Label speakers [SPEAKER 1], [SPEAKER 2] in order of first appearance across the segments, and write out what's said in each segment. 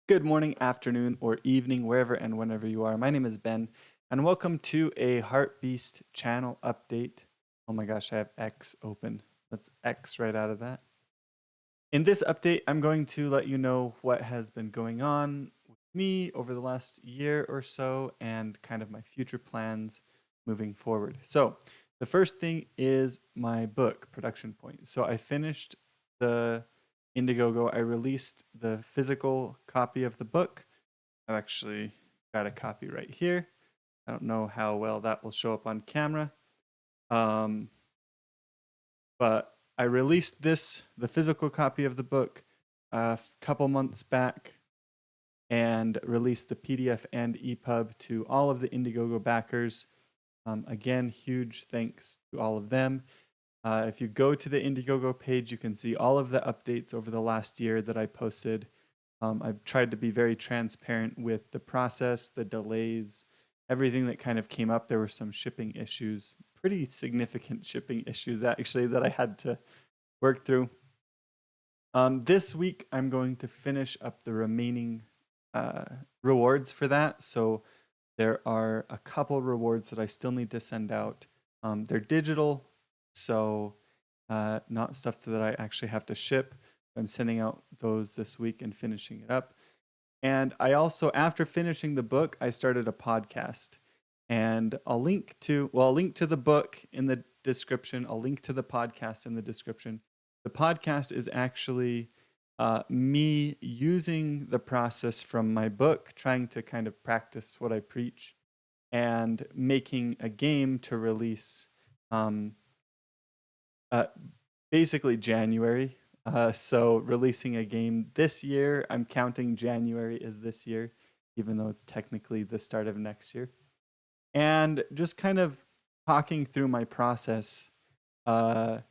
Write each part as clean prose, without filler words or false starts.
[SPEAKER 1] Good morning, afternoon, or evening, wherever and whenever you are. My name is Ben, and welcome to a Heartbeast channel update. Oh my gosh, I have X open. Let's X right out of that. In this update, I'm going to let you know what has been going on with me over the last year or so and kind of my future plans moving forward. So, the first thing is my book, Production Point. So, I finished the Indiegogo. I released the physical copy of the book. I've actually got a copy right here. I don't know how well that will show up on camera. But I released the physical copy of the book, a couple months back and released the PDF and EPUB to all of the Indiegogo backers. Again, huge thanks to all of them. If you go to the Indiegogo page, you can see all of the updates over the last year that I posted. I've tried to be very transparent with the process, the delays, everything that kind of came up. There were some shipping issues, pretty significant shipping issues actually, that I had to work through. This week, I'm going to finish up the remaining rewards for that. So there are a couple rewards that I still need to send out. They're digital, so not stuff that I actually have to ship. I'm sending out those this week and finishing it up. And I also, after finishing the book, I started a podcast. And I'll link to the book in the description. I'll link to the podcast in the description. The podcast is actually me using the process from my book, trying to kind of practice what I preach, and making a game to release basically January. So releasing a game this year. I'm counting January as this year, even though it's technically the start of next year. And just kind of talking through my process, my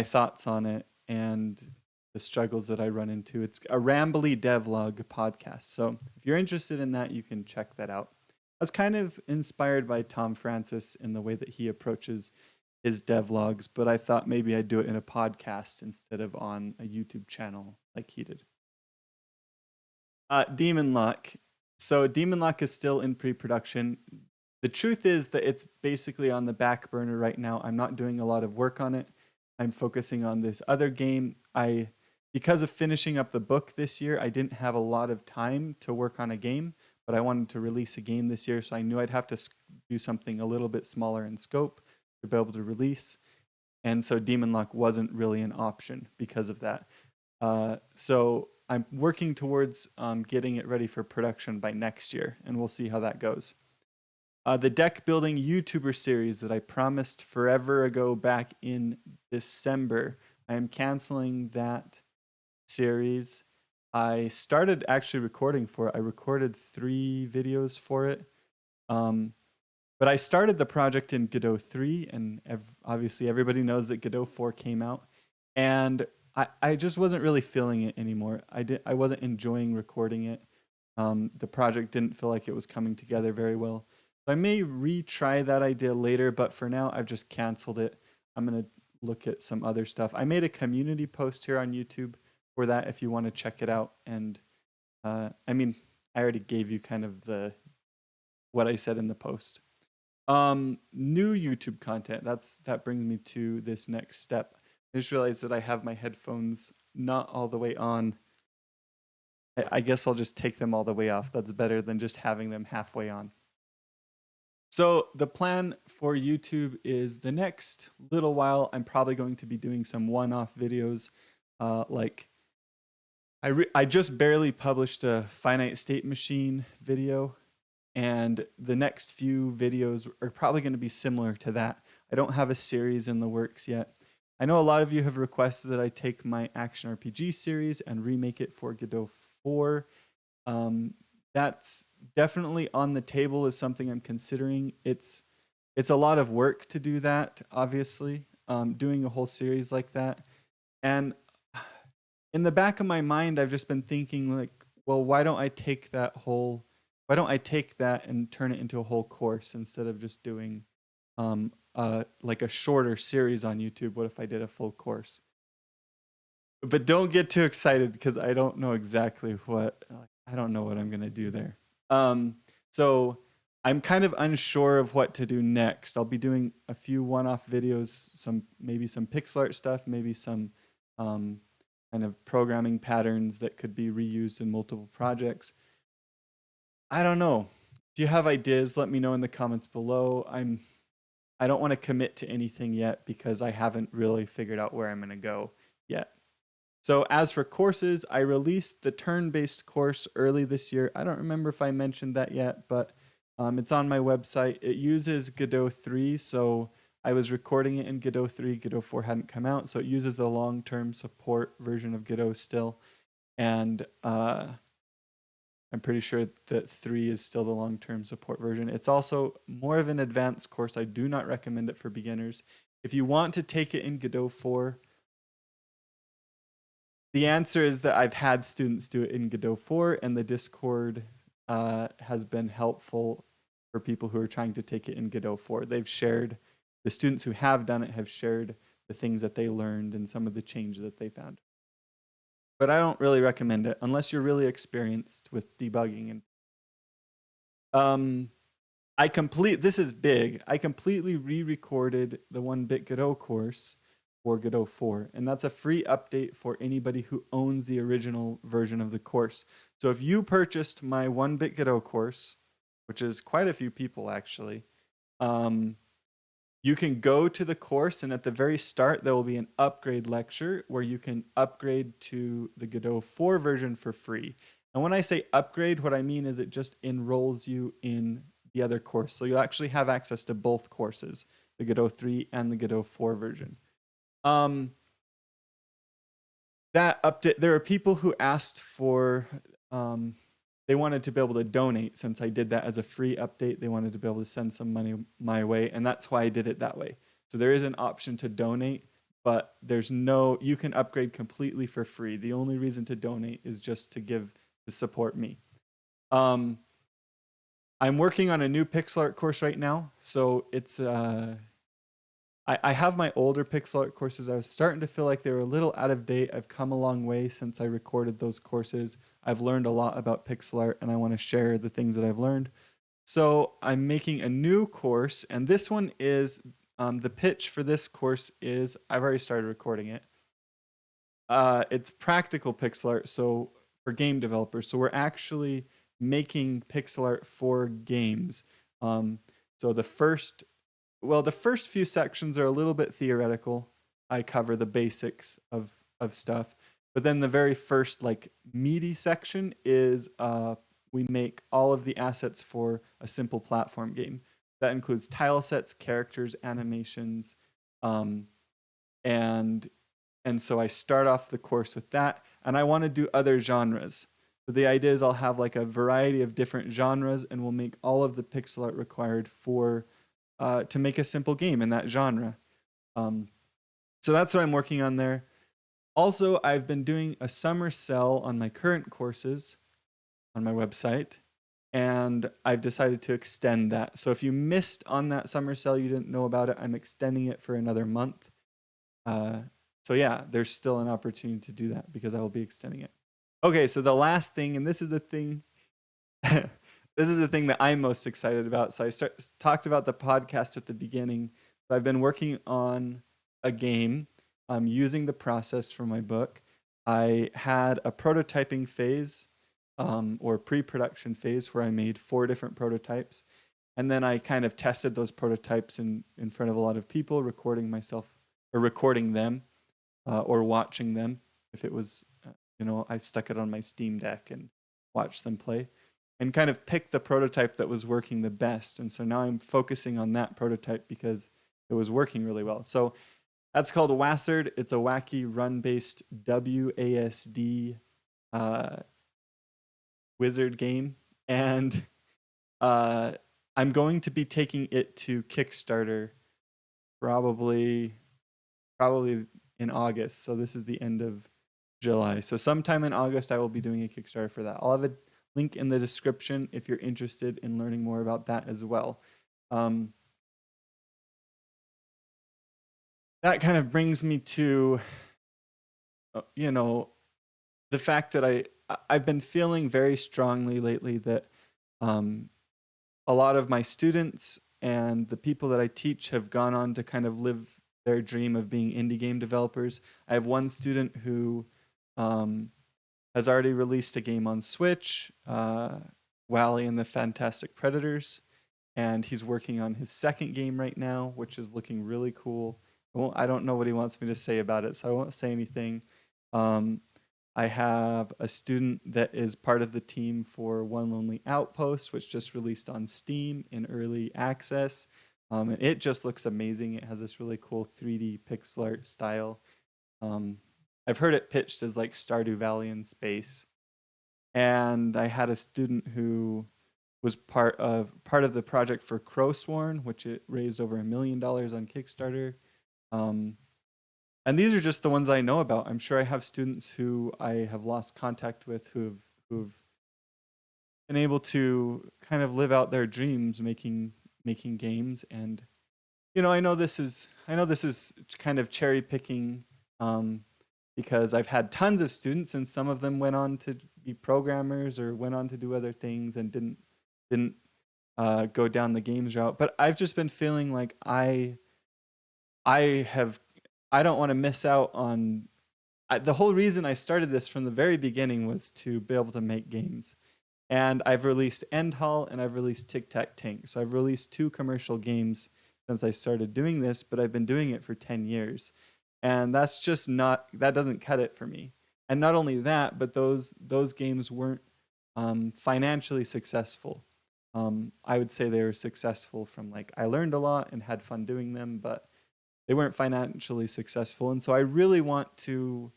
[SPEAKER 1] thoughts on it, and the struggles that I run into. It's a rambly devlog podcast. So if you're interested in that, you can check that out. I was kind of inspired by Tom Francis in the way that he approaches his devlogs, but I thought maybe I'd do it in a podcast instead of on a YouTube channel like he did. Demon Lock. So Demon Lock is still in pre-production. The truth is that it's basically on the back burner right now. I'm not doing a lot of work on it. I'm focusing on this other game. Because of finishing up the book this year, I didn't have a lot of time to work on a game, but I wanted to release a game this year, so I knew I'd have to do something a little bit smaller in scope to be able to release. And so Demon Lock wasn't really an option because of that. So I'm working towards getting it ready for production by next year, and we'll see how that goes. The deck building YouTuber series that I promised forever ago back in December, I am canceling that series. I started actually recording for it. I recorded 3 videos for it. But I started the project in Godot 3, and obviously everybody knows that Godot 4 came out. And I just wasn't really feeling it anymore. I wasn't enjoying recording it. The project didn't feel like it was coming together very well. I may retry that idea later, but for now, I've just canceled it. I'm going to look at some other stuff. I made a community post here on YouTube for that if you want to check it out. And I already gave you kind of what I said in the post. New YouTube content. That brings me to this next step. I just realized that I have my headphones not all the way on. I guess I'll just take them all the way off. That's better than just having them halfway on. So the plan for YouTube is the next little while, I'm probably going to be doing some one-off videos. I just barely published a finite state machine video, and the next few videos are probably going to be similar to that. I don't have a series in the works yet. I know a lot of you have requested that I take my action RPG series and remake it for Godot 4. That's definitely on the table as something I'm considering. It's a lot of work to do that, obviously, doing a whole series like that. And in the back of my mind, I've just been thinking like, well, why don't I take that and turn it into a whole course instead of just doing like a shorter series on YouTube? What if I did a full course? But don't get too excited because I don't know exactly what I don't know what I'm gonna do there. So I'm kind of unsure of what to do next. I'll be doing a few one-off videos, maybe some pixel art stuff, maybe some um, kind of programming patterns that could be reused in multiple projects. I don't know. If you have ideas, let me know in the comments below. I don't want to commit to anything yet because I haven't really figured out where I'm going to go yet. So as for courses, I released the turn-based course early this year. I don't remember if I mentioned that yet, but it's on my website. It uses Godot 3, so I was recording it in Godot 3. Godot 4 hadn't come out, so it uses the long-term support version of Godot still. And I'm pretty sure that 3 is still the long-term support version. It's also more of an advanced course. I do not recommend it for beginners. If you want to take it in Godot 4, the answer is that I've had students do it in Godot 4, and the Discord has been helpful for people who are trying to take it in Godot 4. They've shared, the students who have done it have shared the things that they learned and some of the changes that they found. But I don't really recommend it unless you're really experienced with debugging. And this is big. I completely re-recorded the 1-bit Godot course for Godot 4, and that's a free update for anybody who owns the original version of the course. So if you purchased my 1-bit Godot course, which is quite a few people actually, you can go to the course, and at the very start there will be an upgrade lecture where you can upgrade to the Godot 4 version for free. And when I say upgrade, what I mean is it just enrolls you in the other course. So you'll actually have access to both courses, the Godot 3 and the Godot 4 version. That update, there are people who asked for, they wanted to be able to donate. Since I did that as a free update, they wanted to be able to send some money my way, and that's why I did it that way. So there is an option to donate, but you can upgrade completely for free. The only reason to donate is just to support me. I'm working on a new pixel art course right now, so it's I have my older pixel art courses. I was starting to feel like they were a little out of date. I've come a long way since I recorded those courses. I've learned a lot about pixel art, and I want to share the things that I've learned. So I'm making a new course, and this one is, the pitch for this course is, I've already started recording it. It's practical pixel art, so for game developers. So we're actually making pixel art for games. So the first few sections are a little bit theoretical. I cover the basics of stuff. But then the very first meaty section is we make all of the assets for a simple platform game. That includes tile sets, characters, animations, and so I start off the course with that, and I want to do other genres. So the idea is I'll have a variety of different genres, and we'll make all of the pixel art required to make a simple game in that genre. So that's what I'm working on there. Also, I've been doing a summer sale on my current courses on my website, and I've decided to extend that. So if you missed on that summer sale, you didn't know about it, I'm extending it for another month. So yeah, there's still an opportunity to do that because I will be extending it. Okay, so the last thing, and this is the thing this is the thing that I'm most excited about. So I talked about the podcast at the beginning. So I've been working on a game. I'm using the process from my book. I had a prototyping phase or pre-production phase where I made 4 different prototypes. And then I kind of tested those prototypes in front of a lot of people, recording them or watching them. If it was, I stuck it on my Steam Deck and watched them play and kind of picked the prototype that was working the best. And so now I'm focusing on that prototype because it was working really well. So that's called WASD. It's a wacky run-based WASD wizard game. And I'm going to be taking it to Kickstarter probably in August. So this is the end of July. So sometime in August, I will be doing a Kickstarter for that. I'll have a link in the description if you're interested in learning more about that as well. That kind of brings me to, the fact that I've been feeling very strongly lately that um, a lot of my students and the people that I teach have gone on to kind of live their dream of being indie game developers. I have one student who um, has already released a game on Switch, Wally and the Fantastic Predators, and he's working on his second game right now, which is looking really cool. I don't know what he wants me to say about it, so I won't say anything. Um, I have a student that is part of the team for One Lonely Outpost, which just released on Steam in early access. And it just looks amazing. It has this really cool 3D pixel art style. Um, I've heard it pitched as like Stardew Valley in space. And I had a student who was part of the project for Crowsworn, which it raised over $1 million on Kickstarter. Um, and these are just the ones I know about. I'm sure I have students who I have lost contact with who've been able to kind of live out their dreams making games. And I know this is kind of cherry picking, um, because I've had tons of students and some of them went on to be programmers or went on to do other things and didn't go down the games route. But I've just been feeling like I have I don't want to miss out on the whole reason I started this from the very beginning was to be able to make games. And I've released End Hall and I've released Tic Tac Tink. So I've released 2 commercial games since I started doing this, but I've been doing it for 10 years. And that doesn't cut it for me. And not only that, but those games weren't financially successful. I would say they were successful from like I learned a lot and had fun doing them, but they weren't financially successful. And so I want to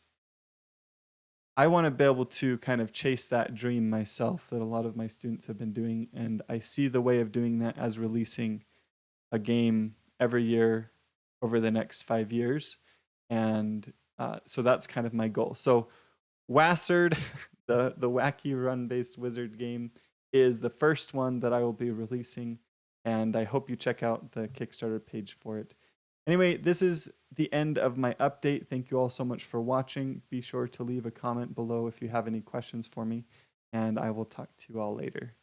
[SPEAKER 1] be able to kind of chase that dream myself that a lot of my students have been doing. And I see the way of doing that as releasing a game every year over the next 5 years. And so that's kind of my goal. So Wassard, the wacky run-based wizard game, is the first one that I will be releasing. And I hope you check out the Kickstarter page for it. Anyway, this is the end of my update. Thank you all so much for watching. Be sure to leave a comment below if you have any questions for me, and I will talk to you all later.